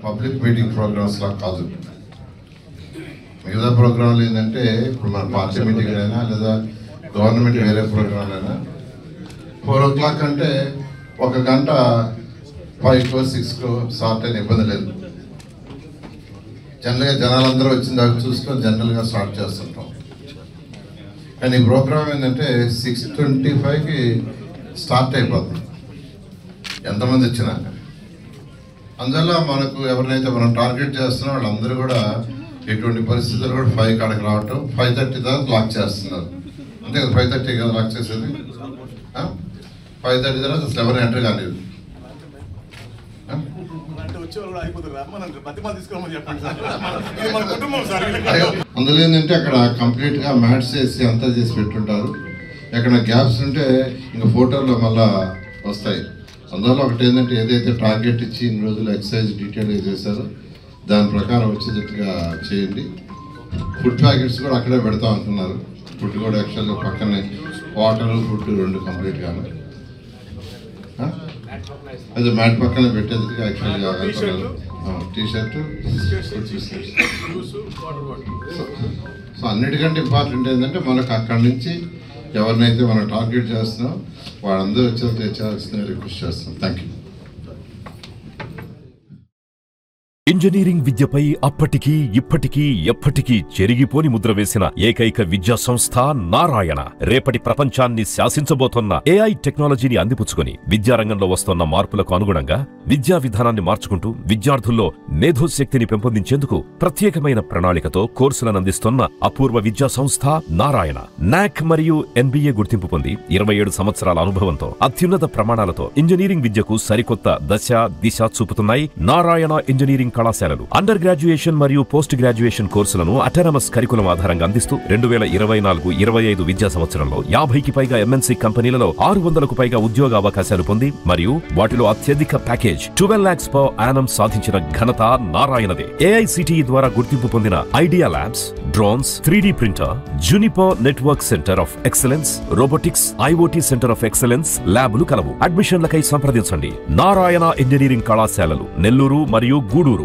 Public meeting programmes లా కాదు. మిగతా ప్రోగ్రాంలు ఏంటంటే ఇప్పుడు మన పార్టీ మీటింగ్ అయినా లేదా గవర్నమెంట్ వేరే ప్రోగ్రాంలు అయినా 4 o'clock అంటే 1 గంట 5 6 స్టార్ట్ అయిన ఇబ్బంది లేదు. జనరల్గా జనాలందరూ వచ్చిన దాకా చూసుకొని జనరల్గా స్టార్ట్ చేస్తుంటాం. కానీ ఈ ప్రోగ్రామ్ ఏంటంటే 6:25కి స్టార్ట్ అయిపోతుంది ఎంతమంది వచ్చినా. అందువల్ల మనకు ఎవరినైతే మనం టార్గెట్ చేస్తున్నాం వాళ్ళందరూ కూడా ఎటువంటి పరిస్థితులు కూడా 5 కాడకి రావటం, 5:30 తర్వాత లాక్ చేస్తున్నారు. అంతే కదా, 5:30 కదా లాక్ చేసేది. 5:30 తర్వాత అసలు ఎవరు ఎంటర్ కాలేదు. అందులో ఏంటంటే అక్కడ కంప్లీట్గా మ్యాట్స్ వేసి అంతా చేసి పెట్టుంటారు. ఎక్కడ గ్యాప్స్ ఉంటే ఇంకా ఫోటోలో మళ్ళా వస్తాయి. అందువల్ల ఒకటి ఏంటంటే ఏదైతే టార్గెట్ ఇచ్చి ఇన్ని రోజులు ఎక్సర్సైజ్ డీటెయిల్గా చేశారో దాని ప్రకారం వచ్చేటట్టుగా చేయండి. ఫుడ్ ప్యాకెట్స్ కూడా అక్కడే పెడతాం అనుకున్నారు. ఫుడ్ కూడా యాక్చువల్గా పక్కనే వాటర్ ఫుడ్ 2 కంప్లీట్గా అదే మ్యాట్ పక్కన పెట్టేందుకు యాక్చువల్గా టీ-షర్టు సో అన్నిటికంటే ఇంపార్టెంట్ ఏంటంటే మనకు అక్కడి నుంచి ఎవరినైతే మనం టార్గెట్ చేస్తున్నాం వాళ్ళందరూ వచ్చేది తెచ్చాల్సిన రిక్వెస్ట్ చేస్తాం. Thank you. ఇంజనీరింగ్ విద్యపై అప్పటికీ ఇప్పటికీ ఎప్పటికీ చెరిగిపోని ముద్ర వేసిన ఏకైక విద్యా సంస్థ నారాయణ. రేపటి ప్రపంచాన్ని శాసించబోతోన్న ఏఐ టెక్నాలజీని అందిపుచ్చుకొని విద్యారంగంలో వస్తోన్న మార్పులకు అనుగుణంగా విద్యా విధానాన్ని మార్చుకుంటూ విద్యార్థుల్లో మేధోశక్తిని పెంపొందించేందుకు ప్రత్యేకమైన ప్రణాళికతో కోర్సులను అందిస్తున్న అపూర్వ విద్యా సంస్థ నారాయణ. నాక్ మరియు NBA గుర్తింపు పొంది 27 సంవత్సరాల అనుభవంతో అత్యున్నత ప్రమాణాలతో ఇంజనీరింగ్ విద్యకు సరికొత్త దశ దిశ చూపుతున్నాయి నారాయణ ఇంజనీరింగ్ కళాశాలలు. అండర్ గ్రాడ్యుయేషన్ మరియు పోస్ట్ గ్రాడ్యుయేషన్ కోర్సులను అటానమస్ కరికులం ఆధారంగా అందిస్తూ 2024-25 విద్యా సంవత్సరంలో 50కి పైగా MNC కంపెనీలలో 600కు పైగా ఉద్యోగ అవకాశాలు పొంది మరియు వాటిలో అత్యధిక ప్యాకేజ్ 12 lakhs per annum సాధించిన ఘనత నారాయణదే. AICTE ద్వారా గుర్తింపు పొందిన idea labs, drones, 3D printer, Juniper network centre of excellence, robotics, IoT centre of excellence ల్యాబులు కలవు. అడ్మిషన్లకై సంప్రదించండి. నారాయణ ఇంజనీరింగ్ కళాశాలలు నెల్లూరు మరియు గూడూరు.